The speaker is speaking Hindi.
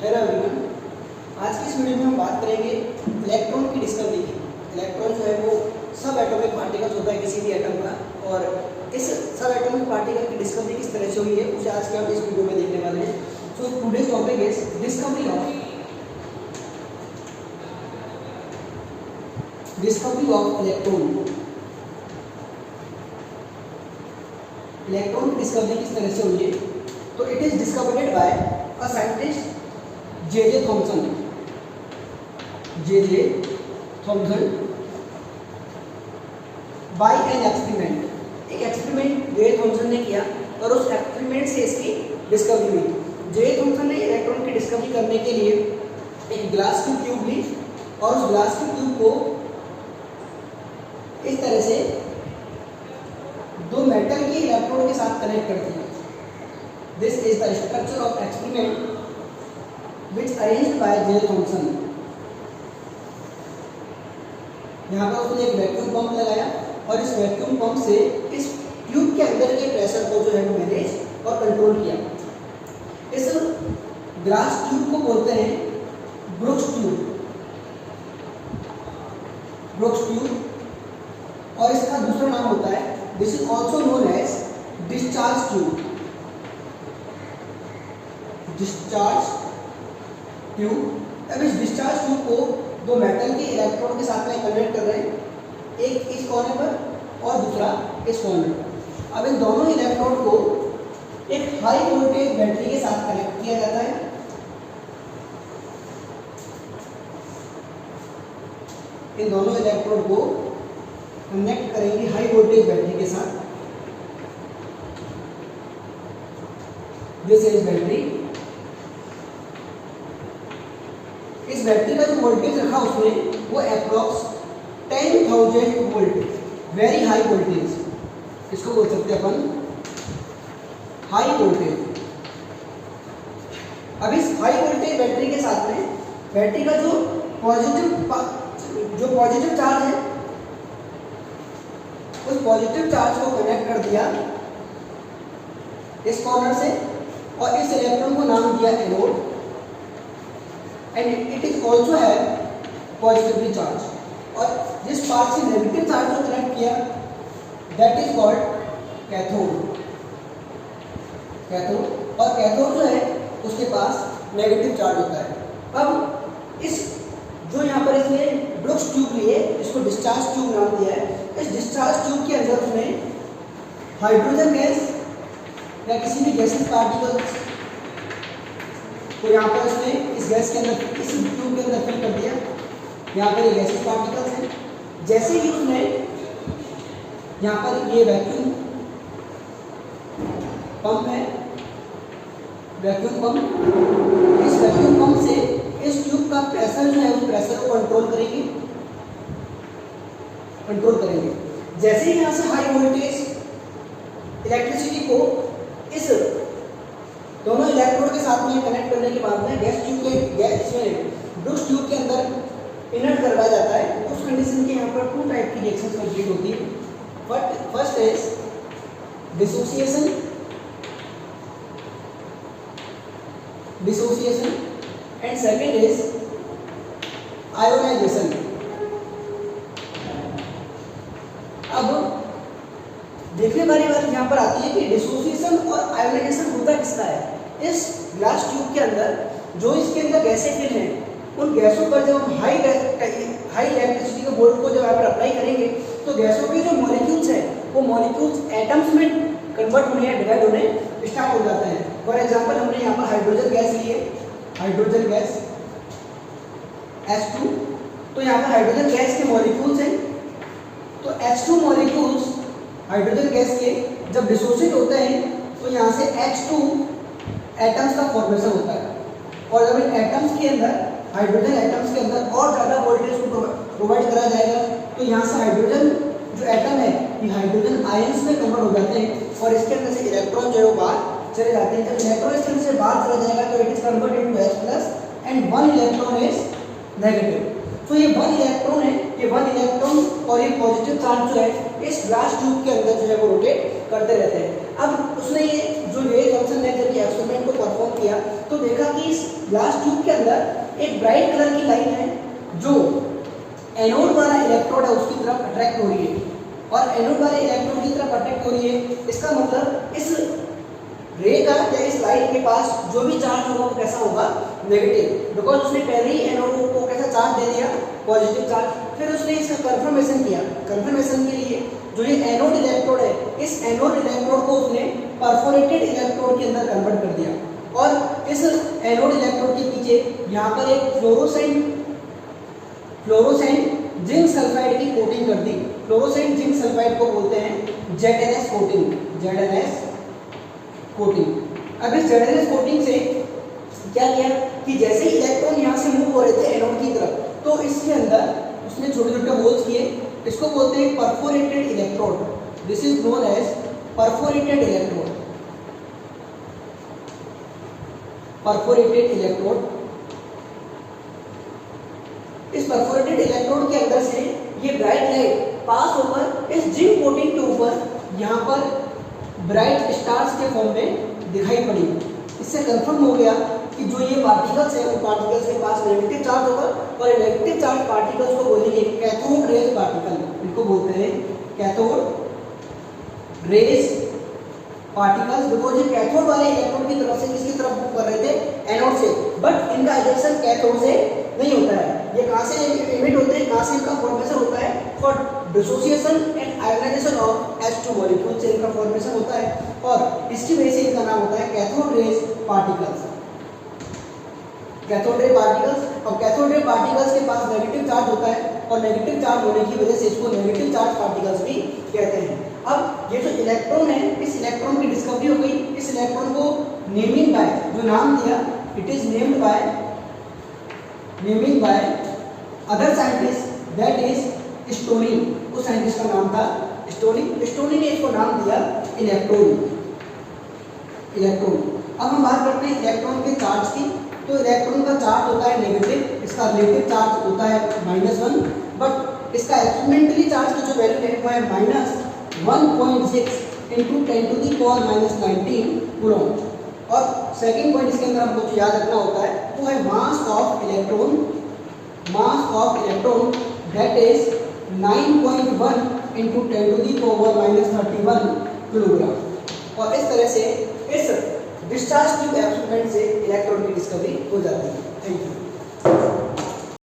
हेलो एवरीवन, आज की इस वीडियो में हम बात करेंगे इलेक्ट्रॉन की डिस्कवरी की। इलेक्ट्रॉन जो है वो सब एटॉमिक पार्टिकल्स होता है किसी भी एटम का, और इस सब एटॉमिक पार्टिकल की डिस्कवरी किस तरह से हुई है उसे आज के हम इस वीडियो में देखने वाले हैं। So today's topic is discovery of electron. Electron की डिस्कवरी किस तरह से हुई है? तो it is discovered by a scientist J J. Thomson by an experiment. एक एक्सपेरिमेंट जे थॉमसन ने किया और उस एक्सपेरिमेंट से इसकी डिस्कवरी हुई। जे थॉमसन ने इलेक्ट्रॉन की डिस्कवरी करने के लिए एक ग्लास की ट्यूब ली और उस ग्लास की ट्यूब को इस तरह से दो मेटल के इलेक्ट्रोड के साथ कनेक्ट कर दिया। This is the structure of experiment which arranged by J. Thomson। यहाँ पर उसने एक वैक्यूम पंप लगाया और इस वैक्यूम पंप से इस ट्यूब के अंदर के प्रेशर को जो है वो मैनेज और कंट्रोल किया। इस ग्लास ट्यूब को बोलते हैं ब्रूक्स ट्यूब और इसका दूसरा नाम होता है this is also known as discharge tube. अब इस डिस्चार्ज ट्यूब को दो मेटल के इलेक्ट्रोड के साथ में कनेक्ट कर रहे हैं, एक इस कॉर्नर पर और दूसरा इस कॉर्नर पर। अब इन दोनों इलेक्ट्रोड को एक हाई वोल्टेज बैटरी के साथ कनेक्ट किया जाता है। इन दोनों इलेक्ट्रोड को कनेक्ट करेंगे हाई वोल्टेज बैटरी के साथ। This is battery. इस बैटरी का जो वोल्टेज रखा उसने वो approx 10,000 volt, very high voltage, इसको बोल सकते हैं अपन हाई वोल्टेज। अब इस हाई वोल्टेज बैटरी के साथ में बैटरी का जो पॉजिटिव चार्ज है उस पॉजिटिव चार्ज को कनेक्ट कर दिया इस कॉर्नर से और इस इलेक्ट्रॉन को नाम दिया anode and it is also have positively charge. और जिस पार्ट से नेगेटिव चार्ज को कनेक्ट किया दैट इज कॉल्ड कैथोड। और कैथोड जो है उसके पास नेगेटिव चार्ज होता है। अब इस जो यहाँ पर इसने ब्रूक्स ट्यूब लिए इसको डिस्चार्ज ट्यूब नाम दिया है। इस डिस्चार्ज ट्यूब के अंदर उसने हाइड्रोजन गैस या किसी भी गैसेस पार्टिकल्स तो यहाँ पर उसने इस गैस के अंदर इस ट्यूब के अंदर फिल कर दिया। यहाँ पर ये गैसेस पार्टिकल्स हैं। जैसे ही उसने यहाँ पर ये वैक्यूम पंप है, वैक्यूम पंप, इस वैक्यूम पंप से इस ट्यूब का प्रेशर जो है उस प्रेशर को कंट्रोल करेंगे। जैसे ही यहाँ से हाई वोल्टेज इलेक्ट्रिसिटी को इस दोनों इलेक्ट्रोड के साथ में कनेक्ट करने के बाद में ब्रूक्स ट्यूब के अंदर इनर्ट करवाया जाता है। उस कंडीशन के यहाँ पर टू टाइप की रिएक्शंस कंप्लीट होती है। First is dissociation and second is ionisation. अब देखने वाली बात यहाँ पर आती है कि डिसोसिएशन और आयोनाइजेशन होता किसका है। इस ग्लास ट्यूब के अंदर जो इसके अंदर गैसें फिल हैं उन गैसों पर जब हम हाई इलेक्ट्रिसिटी के वोल्ट को जब यहाँ पर अप्लाई करेंगे तो गैसों के जो मॉलिक्यूल्स हैं वो मॉलिक्यूल्स एटम्स में कन्वर्ट होने या डिवाइड होने स्टार्ट हो जाते हैं। फॉर एग्जांपल हमने यहाँ पर हाइड्रोजन गैस ली है, हाइड्रोजन गैस H2। तो यहाँ पर हाइड्रोजन गैस के मॉलिक्यूल्स हैं तो H2 मॉलिक्यूल्स हाइड्रोजन गैस के जब डिसोसिएट होते हैं तो यहाँ से H2 एटम्स का फॉर्मेशन होता है। और जब इन एटम्स के अंदर हाइड्रोजन एटम्स के अंदर और ज़्यादा वोल्टेज को प्रोवाइड करा जाएगा तो यहाँ से हाइड्रोजन जो एटम है ये हाइड्रोजन आयंस में कन्वर्ट हो जाते हैं और इसके अंदर से इलेक्ट्रॉन जो है वो बाहर चले जाते हैं। जब इलेक्ट्रॉन इसके अंदर से बाहर चला जाएगा तो it is converted into H+ and one electron is negative. तो ये वन इलेक्ट्रॉन है, ये वन इलेक्ट्रॉन और ये पॉजिटिव चार्ज जो है इस ग्लास ट्यूब के अंदर जो है वो रोटेट करते रहते हैं। अब उसने ये जो जे थॉमसन ने जब ये एक्सपेरिमेंट को परफॉर्म किया तो देखा कि इस ग्लास ट्यूब के अंदर एक ब्राइट कलर की लाइन है जो एनोड वाला इलेक्ट्रोड है उसकी तरफ अट्रैक्ट हो रही है, और एनोड वाले इलेक्ट्रोड की तरफ अट्रैक्ट हो रही है। इसका मतलब इस रे का या इस लाइट के पास जो भी चार्ज होगा वो कैसा होगा, नेगेटिव, बिकॉज उसने पहले ही एनोड को कैसा चार्ज दे दिया, पॉजिटिव चार्ज। फिर उसने इसका कंफर्मेशन किया, कंफर्मेशन के लिए जो ये एनोड इलेक्ट्रोड है, इस एनोड इलेक्ट्रोड को उसने परफोरेटेड इलेक्ट्रोड के अंदर कन्वर्ट कर दिया, और इस एनोड इलेक्ट्रोड के पीछे यहाँ पर एक फ्लोरोसेंट जिंक सल्फाइड की कोटिंग कर दी। फ्लोरोसेंट जिंक सल्फाइड को बोलते हैं ZNS कोटिंग, ZNS कोटिंग। अब इस ZNS कोटिंग से क्या किया कि जैसे ही इलेक्ट्रॉन यहाँ से मूव हो रहे थे एनोड की तरफ, तो इसके अंदर उसने छोटे छोटे होल्स किए, इसको बोलते हैं perforated electrode. This is known as perforated electrode, perforated electrode. इस परफोरेटेड इलेक्ट्रोड के अंदर से ये ब्राइट लाइट पास होकर इस जिंक कोटिंग के ऊपर यहाँ पर ब्राइट स्टार्स के फॉर्म में दिखाई पड़ी। इससे कंफर्म हो गया कि जो ये पार्टिकल्स है, उन पार्टिकल्स के पास नेगेटिव चार्ज होगा, और नेगेटिव चार्ज पार्टिकल्स को बोलेंगे कैथोड रेज पार्टिकल, इनको बोलते हैं कैथोड रेज पार्टिकल्स, बिकॉज ये कैथोड वाले इलेक्ट्रॉन की तरफ से किसकी तरफ मूव कर रहे थे, एनोड से, बट इनका इजेक्शन कैथोड से नहीं होता है। ये कहाँ से इमिट होते हैं, कहाँ से इनका फॉर्मेशन होता है, for dissociation and ionization of H2 molecule से इनका फॉर्मेशन होता है, और इसकी वजह से इनका नाम होता है cathode rays particles, cathode ray particles. और कैथोड रे पार्टिकल्स के पास नेगेटिव चार्ज होता है, और नेगेटिव चार्ज होने की वजह से इसको नेगेटिव चार्ज पार्टिकल्स भी कहते हैं। अब ये जो इलेक्ट्रॉन है, इस इलेक्ट्रॉन की डिस्कवरी हो गई। इस इलेक्ट्रॉन को नेमिंग बाय, जो नाम दिया, it is named by other scientist, that is stony. उस साइंटिस्ट का नाम था स्टोनी। स्टोनी ने इसको नाम दिया इलेक्ट्रॉन। अब हम बात करते हैं इलेक्ट्रॉन के चार्ज की। तो इलेक्ट्रॉन का चार्ज होता है नेगेटिव, इसका रिलेटिव चार्ज होता है -1, बट इसका एक्सपेरिमेंटली चार्ज की जो वैल्यू है वो है -1.6 × 10⁻⁻19 कूलम। और सेकंड पॉइंट इसके अंदर हमको जो याद रखना होता है वो है mass of electron, that is 9.1 × 10⁻31 kilogram. और इस तरह से इस डिस्चार्ज ट्यूब एक्सपेरिमेंट से इलेक्ट्रॉन की डिस्कवरी हो जाती है। Thank you.